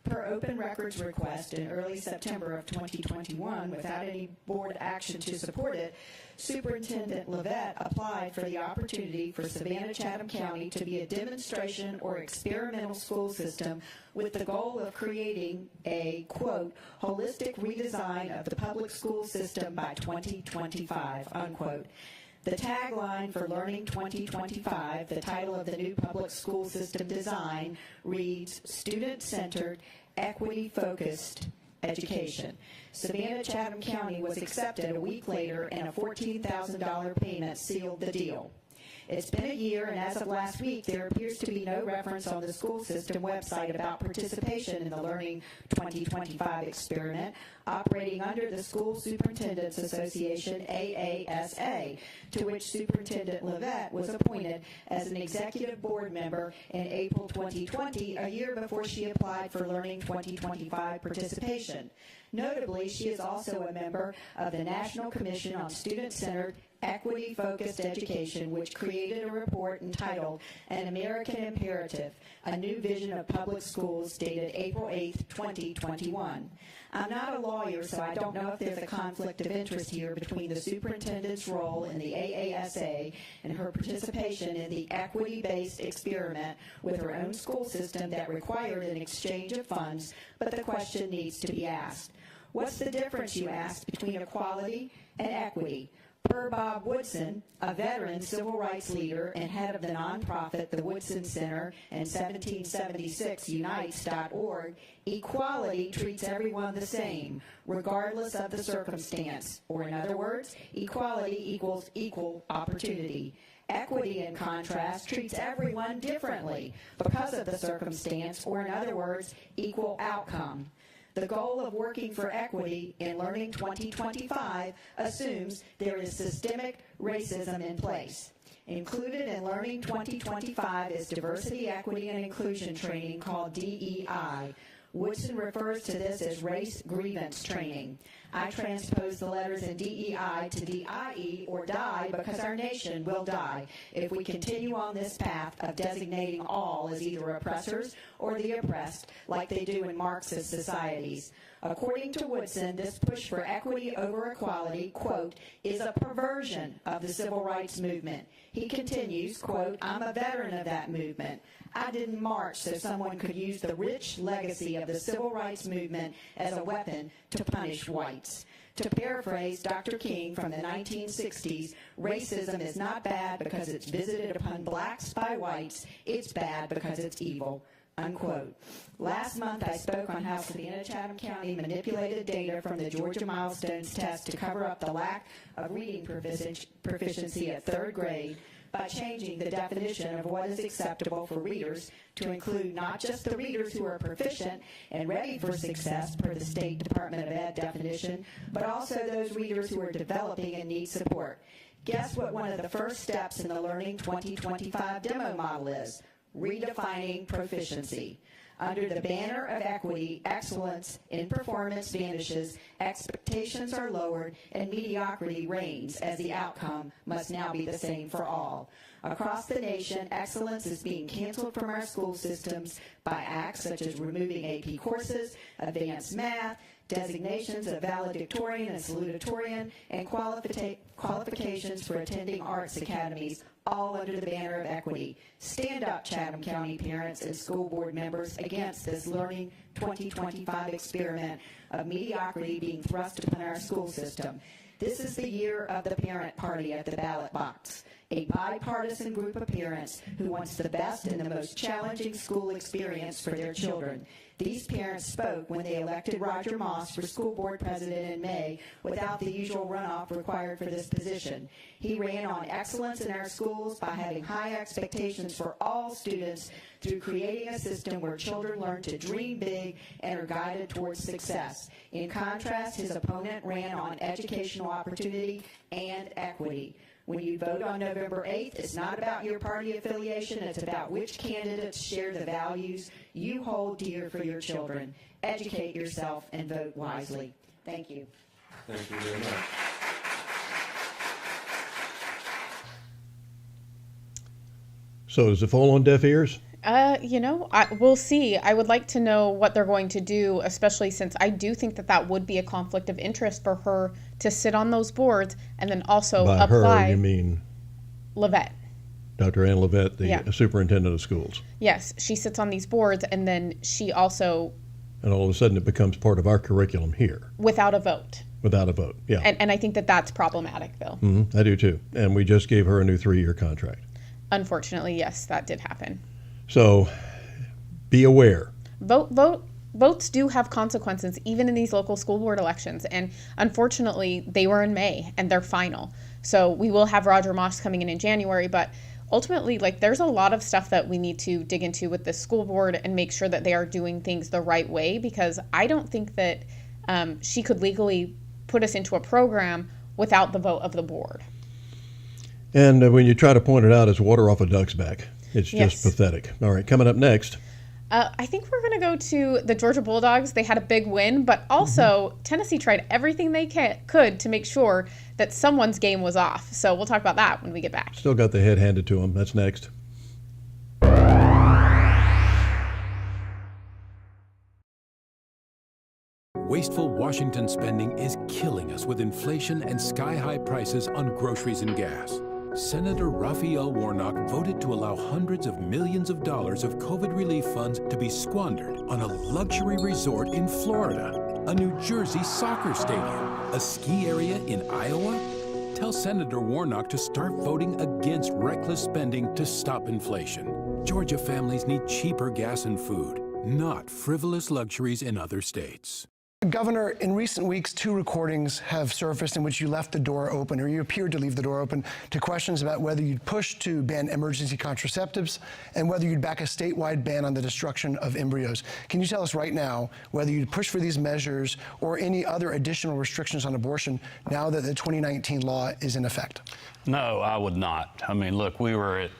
Per open records request in early September of 2021, without any board action to support it, Superintendent Levette applied for the opportunity for Savannah Chatham County to be a demonstration or experimental school system with the goal of creating a, quote, holistic redesign of the public school system by 2025, unquote. The tagline for Learning 2025, the title of the new public school system design, reads, Student-Centered, Equity-Focused Education. Savannah Chatham County was accepted a week later, and a $14,000 payment sealed the deal. It's been a year, and as of last week, there appears to be no reference on the school system website about participation in the Learning 2025 experiment operating under the School Superintendents Association, AASA, to which Superintendent Levette was appointed as an executive board member in April 2020, a year before she applied for Learning 2025 participation. Notably, she is also a member of the National Commission on Student-Centered Equity-Focused Education, which created a report entitled An American Imperative, A New Vision of Public Schools, dated April 8, 2021. I'm not a lawyer, so I don't know if there's a conflict of interest here between the superintendent's role in the AASA and her participation in the equity-based experiment with her own school system that required an exchange of funds, but the question needs to be asked. What's the difference, you ask, between equality and equity? Per Bob Woodson, a veteran civil rights leader and head of the nonprofit the Woodson Center and 1776unites.org, equality treats everyone the same, regardless of the circumstance. Or in other words, equality equals equal opportunity. Equity, in contrast, treats everyone differently because of the circumstance, or in other words, equal outcome. The goal of working for equity in Learning 2025 assumes there is systemic racism in place. Included in Learning 2025 is diversity, equity, and inclusion training called DEI. Woodson refers to this as race grievance training. I transpose the letters in DEI to DIE, or die, because our nation will die if we continue on this path of designating all as either oppressors or the oppressed, like they do in Marxist societies. According to Woodson, this push for equity over equality, quote, is a perversion of the civil rights movement. He continues, quote, I'm a veteran of that movement. I didn't march so someone could use the rich legacy of the civil rights movement as a weapon to punish whites. To paraphrase Dr. King from the 1960s, racism is not bad because it's visited upon blacks by whites. It's bad because it's evil. Unquote. Last month, I spoke on how Savannah-Chatham County manipulated data from the Georgia Milestones test to cover up the lack of reading proficiency at third grade by changing the definition of what is acceptable for readers to include not just the readers who are proficient and ready for success per the State Department of Ed definition, but also those readers who are developing and need support. Guess what one of the first steps in the Learning 2025 demo model is? Redefining proficiency. Under the banner of equity, excellence in performance vanishes, expectations are lowered, and mediocrity reigns, as the outcome must now be the same for all. Across the nation, excellence is being canceled from our school systems by acts such as removing AP courses, advanced math, designations of valedictorian and salutatorian, and qualifications for attending arts academies, all under the banner of equity. Stand up, Chatham County parents and school board members, against this Learning 2025 experiment of mediocrity being thrust upon our school system. This is the year of the parent party at the ballot box, a bipartisan group of parents who wants the best and the most challenging school experience for their children. These parents spoke when they elected Roger Moss for school board president in May without the usual runoff required for this position. He ran on excellence in our schools by having high expectations for all students through creating a system where children learn to dream big and are guided towards success. In contrast, his opponent ran on educational opportunity and equity. When you vote on November 8th, it's not about your party affiliation, it's about which candidates share the values you hold dear for your children. Educate yourself and vote wisely. Thank you. Thank you very much. So does it fall on deaf ears? We'll see. I would like to know what they're going to do, especially since I do think that that would be a conflict of interest for her to sit on those boards and then also By apply. her, you mean Levette. Dr. Ann Levette, the superintendent of schools. Yes, she sits on these boards, and then she also... And all of a sudden it becomes part of our curriculum here. Without a vote. Without a vote, yeah. And I think that that's problematic, Bill. I do too. And we just gave her a new 3-year contract. Unfortunately, yes, that did happen. So be aware. Votes do have consequences, even in these local school board elections. And unfortunately, they were in May, and they're final. So we will have Roger Moss coming in January, but ultimately, there's a lot of stuff that we need to dig into with the school board and make sure that they are doing things the right way, because I don't think that she could legally put us into a program without the vote of the board. And when you try to point it out, it's water off a duck's back. It's just pathetic. All right, coming up next. I think we're going to go to the Georgia Bulldogs. They had a big win, but also Tennessee tried everything they could to make sure that someone's game was off. So we'll talk about that when we get back. Still got the head handed to them. That's next. Wasteful Washington spending is killing us with inflation and sky-high prices on groceries and gas. Senator Raphael Warnock voted to allow hundreds of millions of dollars of COVID relief funds to be squandered on a luxury resort in Florida, a New Jersey soccer stadium, a ski area in Iowa. Tell Senator Warnock to start voting against reckless spending to stop inflation. Georgia families need cheaper gas and food, not frivolous luxuries in other states. Governor, in recent weeks, 2 recordings have surfaced in which you left the door open, or you appeared to leave the door open, to questions about whether you'd push to ban emergency contraceptives and whether you'd back a statewide ban on the destruction of embryos. Can you tell us right now whether you'd push for these measures or any other additional restrictions on abortion now that the 2019 law is in effect? No, I would not. I mean, look, we were at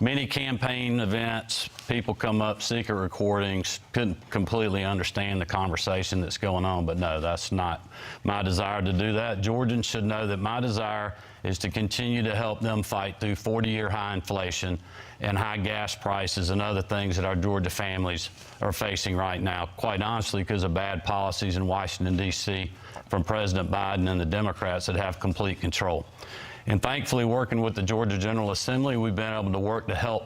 many campaign events, people come up, secret recordings, couldn't completely understand the conversation that's going on, but no, that's not my desire to do that. Georgians should know that my desire is to continue to help them fight through 40-year high inflation and high gas prices and other things that our Georgia families are facing right now, quite honestly, because of bad policies in Washington, D.C. from President Biden and the Democrats that have complete control. And thankfully, working with the Georgia General Assembly, we've been able to work to help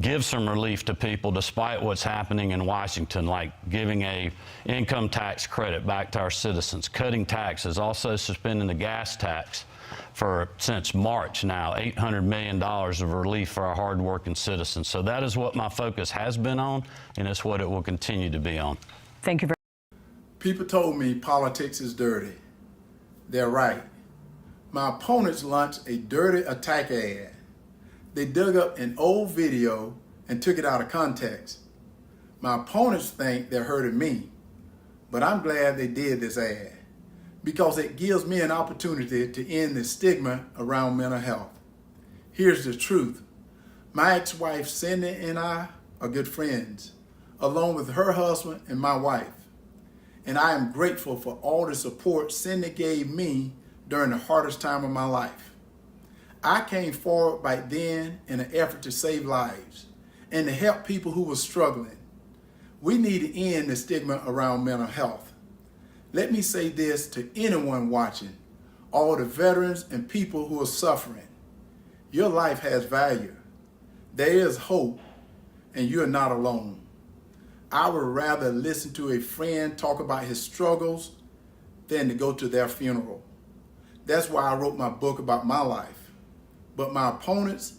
give some relief to people despite what's happening in Washington, like giving a income tax credit back to our citizens, cutting taxes, also suspending the gas tax since March now, $800 million of relief for our hardworking citizens. So that is what my focus has been on, and it's what it will continue to be on. Thank you very much. People told me politics is dirty. They're right. My opponents launched a dirty attack ad. They dug up an old video and took it out of context. My opponents think they're hurting me, but I'm glad they did this ad because it gives me an opportunity to end the stigma around mental health. Here's the truth. My ex-wife Cindy and I are good friends, along with her husband and my wife. And I am grateful for all the support Cindy gave me during the hardest time of my life. I came forward back then in an effort to save lives and to help people who were struggling. We need to end the stigma around mental health. Let me say this to anyone watching, all the veterans and people who are suffering. Your life has value. There is hope, and you're not alone. I would rather listen to a friend talk about his struggles than to go to their funeral. That's why I wrote my book about my life. But my opponents,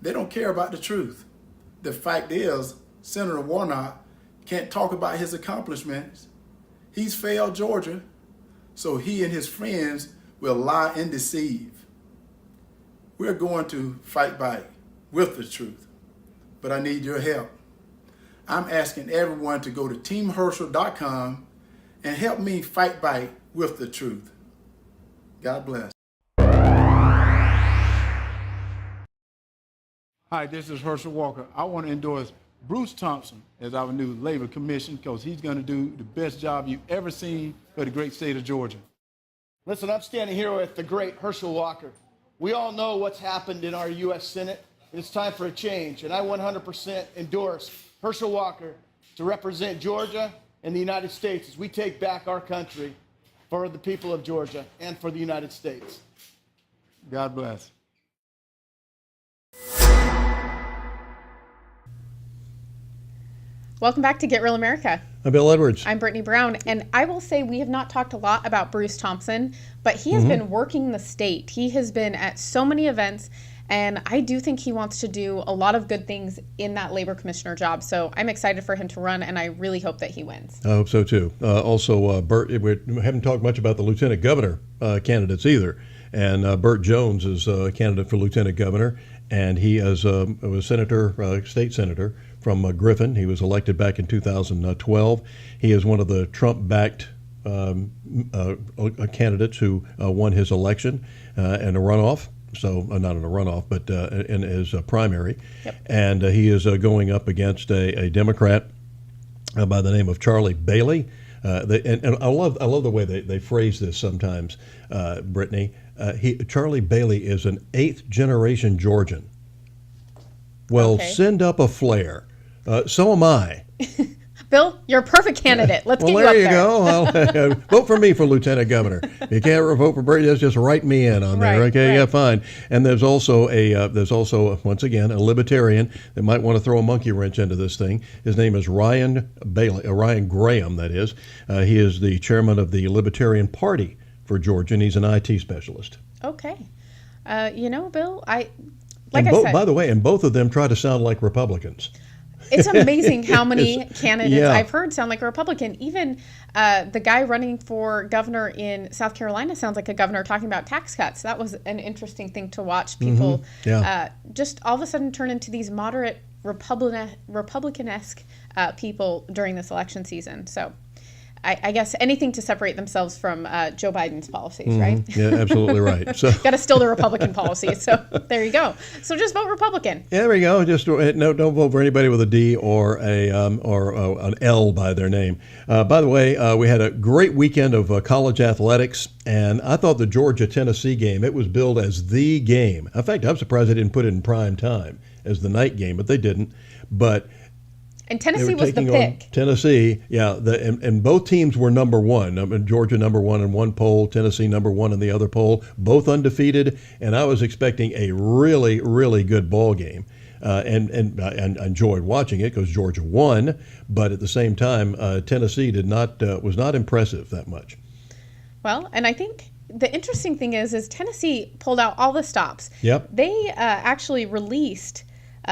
they don't care about the truth. The fact is, Senator Warnock can't talk about his accomplishments. He's failed Georgia, so he and his friends will lie and deceive. We're going to fight back with the truth, but I need your help. I'm asking everyone to go to teamherschel.com and help me fight back with the truth. God bless. Hi, this is Herschel Walker. I want to endorse Bruce Thompson as our new labor commissioner because he's going to do the best job you've ever seen for the great state of Georgia. Listen, I'm standing here with the great Herschel Walker. We all know what's happened in our U.S. Senate. It's time for a change, and I 100% endorse Herschel Walker to represent Georgia and the United States as we take back our country for the people of Georgia and for the United States. God bless. Welcome back to Get Real America. I'm Bill Edwards. I'm Brittany Brown, and I will say we have not talked a lot about Bruce Thompson, but he has been working the state. He has been at so many events, and I do think he wants to do a lot of good things in that labor commissioner job. So I'm excited for him to run, and I really hope that he wins. I hope so too. Also, Burt, we haven't talked much about the lieutenant governor candidates either. And Burt Jones is a candidate for lieutenant governor, and he is a senator, state senator from Griffin. He was elected back in 2012. He is one of the Trump-backed candidates who won his election in a runoff. So not in a runoff, but in his primary. Yep. And he is going up against a Democrat by the name of Charlie Bailey. And I love the way they phrase this sometimes, Brittany. Charlie Bailey is an 8th generation Georgian. Well, Okay. send up a flare. So am I. Bill, you're a perfect candidate. Let's Well, get you there up you there. go. Vote for me for lieutenant governor. You can't vote for Brady. Just write me in on there. Right, Okay, right. yeah, fine. And there's also once again a libertarian that might want to throw a monkey wrench into this thing. His name is Ryan Bailey, Ryan Graham. That is. He is the chairman of the Libertarian Party for Georgia, and he's an IT specialist. Okay. Bill, I And said, by the way, and both of them try to sound like Republicans. it's amazing how many candidates yeah. I've heard sound like a Republican. Even the guy running for governor in South Carolina sounds like a governor talking about tax cuts. That was an interesting thing to watch people Yeah. just all of a sudden turn into these moderate Republican-esque people during this election season. So I guess anything to separate themselves from Joe Biden's policies, right? Yeah, absolutely right. So Got to steal the Republican policy. So there you go. So just vote Republican. yeah, there we go. Just don't vote for anybody with a D or an L by their name. By the way, we had a great weekend of college athletics, and I thought the Georgia-Tennessee game, it was billed as the game. In fact, I'm surprised they didn't put it in prime time as the night game, but they didn't. But And they Tennessee were was the taking on pick. Tennessee, yeah, and both teams were number one. Georgia number one in one poll, Tennessee number one in the other poll, both undefeated. And I was expecting a really, really good ball game, and I enjoyed watching it because Georgia won. But at the same time, Tennessee was not impressive that much. Well, and I think the interesting thing is Tennessee pulled out all the stops. Yep. They actually released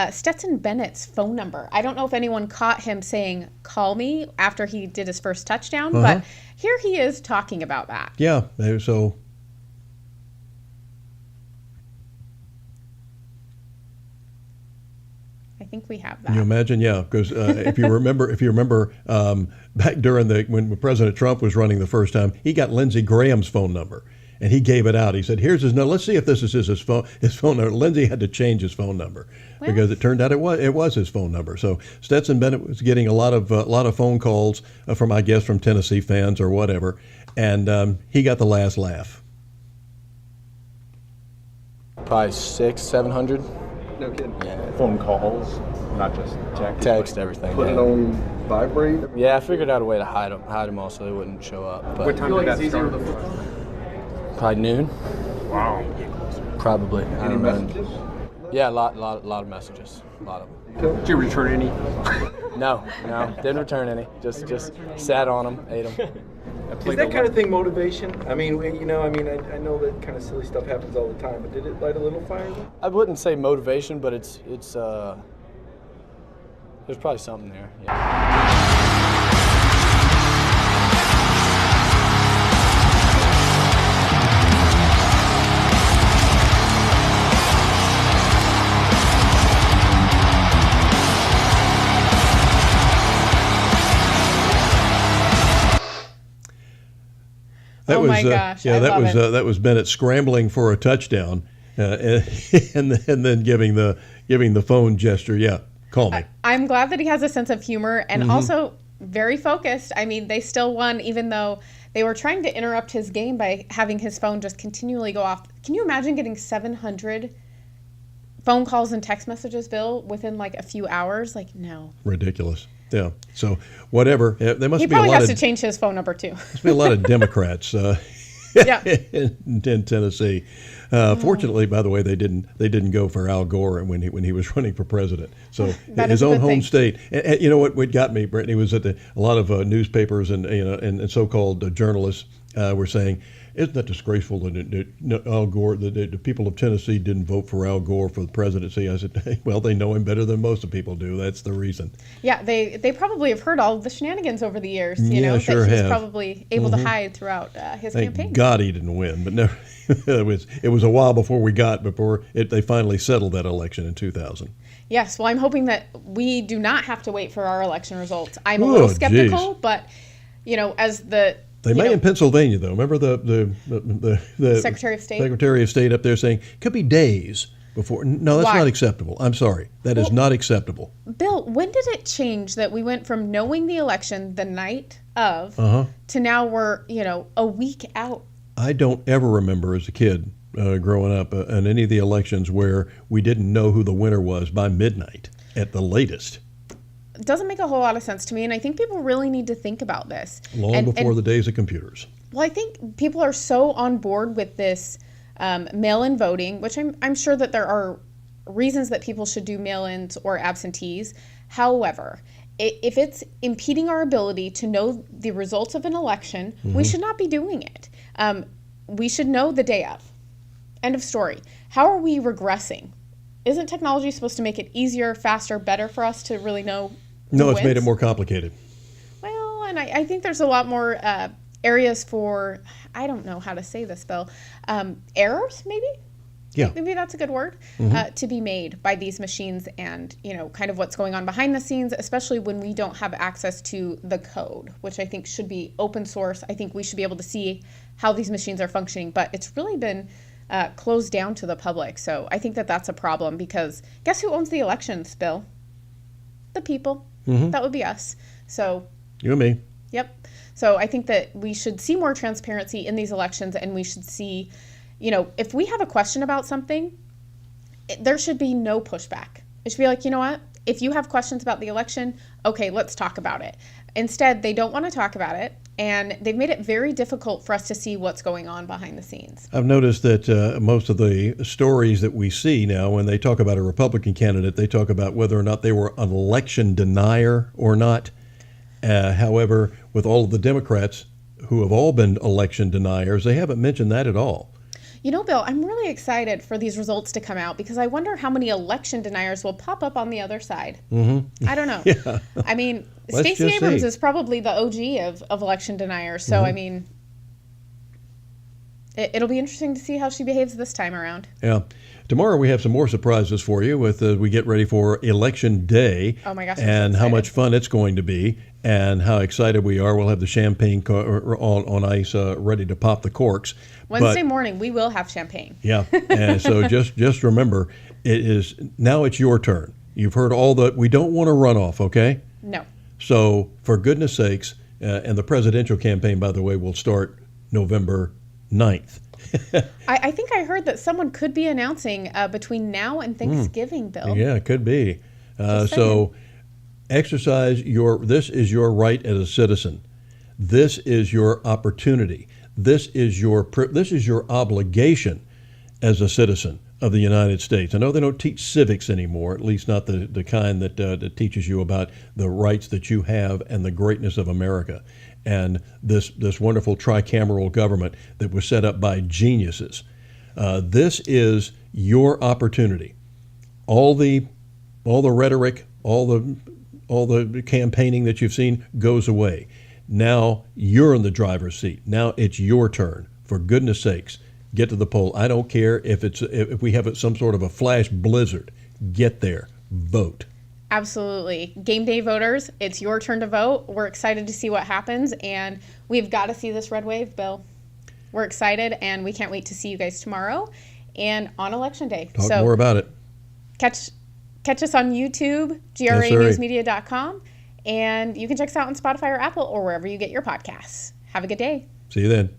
Stetson Bennett's phone number. I don't know if anyone caught him saying, "Call me," after he did his first touchdown, but here he is talking about that. Yeah, so I think we have can you that. imagine? Yeah, because if you remember back during when President Trump was running the first time, he got Lindsey Graham's phone number and he gave it out. He said, "Here's his number. Let's see if this is his phone number." Lindsey had to change his phone number because it turned out it was his phone number. So Stetson Bennett was getting a lot of phone calls from, I guess, from Tennessee fans or whatever, and he got the last laugh. Probably 600-700. No kidding. Yeah. Phone calls, not just Text, everything. Put yeah. it on vibrate. Yeah, I figured out a way to hide them all so they wouldn't show up. But What time did that start? probably noon. Wow. Probably. I Any don't know. messages? Yeah, a lot of messages. A lot of them. Did you return any? No, didn't return any. Just sat on them, ate them. Is that kind of thing motivation? I mean, I know that kind of silly stuff happens all the time, but did it light a little fire though? I wouldn't say motivation, but it's there's probably something there. Yeah. That Oh was, my gosh, yeah, I love it. that was Bennett scrambling for a touchdown, and then giving the phone gesture. Yeah, call me. I'm glad that he has a sense of humor and Mhm. also very focused. I mean, they still won even though they were trying to interrupt his game by having his phone just continually go off. Can you imagine getting 700 phone calls and text messages, Bill, within like a few hours? Like, no. Ridiculous. Yeah. So whatever. There must He be a probably lot has of to change his phone number too. must be a lot of Democrats Yeah. in Tennessee. Fortunately, by the way, they didn't go for Al Gore when he was running for president. So That his is a own good home thing. state. And you know what got me, Brittany, was that a lot of newspapers and so-called journalists were saying, "Isn't that disgraceful that Al Gore, the people of Tennessee didn't vote for Al Gore for the presidency?" I said, "Hey, well, they know him better than most of people do. That's the reason." Yeah, they probably have heard all of the shenanigans over the years, Yeah, sure that he's have. probably able to hide throughout his Thank campaign. God he didn't win, but never. It was a while before they finally settled that election in 2000. Yes, well, I'm hoping that we do not have to wait for our election results. I'm a Oh, little skeptical, geez. but as the They may in Pennsylvania, though. Remember the Secretary of State? Secretary of State up there saying could be days. before. No, that's Why? not acceptable. I'm sorry. That is not acceptable. Bill, when did it change that we went from knowing the election the night of to now we're, a week out? I don't ever remember as a kid growing up in any of the elections where we didn't know who the winner was by midnight at the latest. It doesn't make a whole lot of sense to me, and I think people really need to think about this. Long before the days of computers. Well, I think people are so on board with this mail-in voting, which I'm sure that there are reasons that people should do mail-ins or absentees. However, if it's impeding our ability to know the results of an election, we should not be doing it. We should know the day of. End of story. How are we regressing? Isn't technology supposed to make it easier, faster, better for us to really know who No, it's wins? made it more complicated. Well, and I think there's a lot more areas for, I don't know how to say this, Bill, errors maybe? Yeah. Maybe that's a good word, to be made by these machines and, kind of what's going on behind the scenes, especially when we don't have access to the code, which I think should be open source. I think we should be able to see how these machines are functioning, but it's really been closed down to the public. So I think that that's a problem because guess who owns the elections, Bill? The people. That would be us. So You and me. Yep. So I think that we should see more transparency in these elections, and we should see, if we have a question about something, there should be no pushback. It should be like, you know what? If you have questions about the election, okay, let's talk about it. Instead, they don't want to talk about it, and they've made it very difficult for us to see what's going on behind the scenes. I've noticed that most of the stories that we see now, when they talk about a Republican candidate, they talk about whether or not they were an election denier or not. However, with all of the Democrats who have all been election deniers, they haven't mentioned that at all. Bill, I'm really excited for these results to come out because I wonder how many election deniers will pop up on the other side. I don't know. Yeah. I mean, Let's Stacey just Abrams see. is probably the OG of election deniers. So, I mean, it'll be interesting to see how she behaves this time around. Yeah. Tomorrow we have some more surprises for you with we get ready for Election Day. Oh my gosh, I'm so and how excited. much fun it's going to be and how excited we are. We'll have the champagne on ice ready to pop the corks. Wednesday morning, we will have champagne. Yeah. And so just remember, now it's your turn. You've heard we don't want a runoff, okay? No. So for goodness sakes, and the presidential campaign, by the way, will start November 9th. I think I heard that someone could be announcing between now and Thanksgiving, Bill. Yeah, it could be. So exercise this is your right as a citizen. This is your opportunity. This is your obligation as a citizen of the United States. I know they don't teach civics anymore, at least not the kind that teaches you about the rights that you have and the greatness of America and this wonderful tricameral government that was set up by geniuses. This is your opportunity. All the rhetoric, all the campaigning that you've seen goes away. Now you're in the driver's seat. Now it's your turn. For goodness sakes, get to the poll. I don't care if we have some sort of a flash blizzard. Get there. Vote. Absolutely. Game day voters, it's your turn to vote. We're excited to see what happens, and we've got to see this red wave, Bill. We're excited, and we can't wait to see you guys tomorrow and on Election Day. Talk more about it. Catch us on YouTube, GRANewsmedia.com, and you can check us out on Spotify or Apple or wherever you get your podcasts. Have a good day. See you then.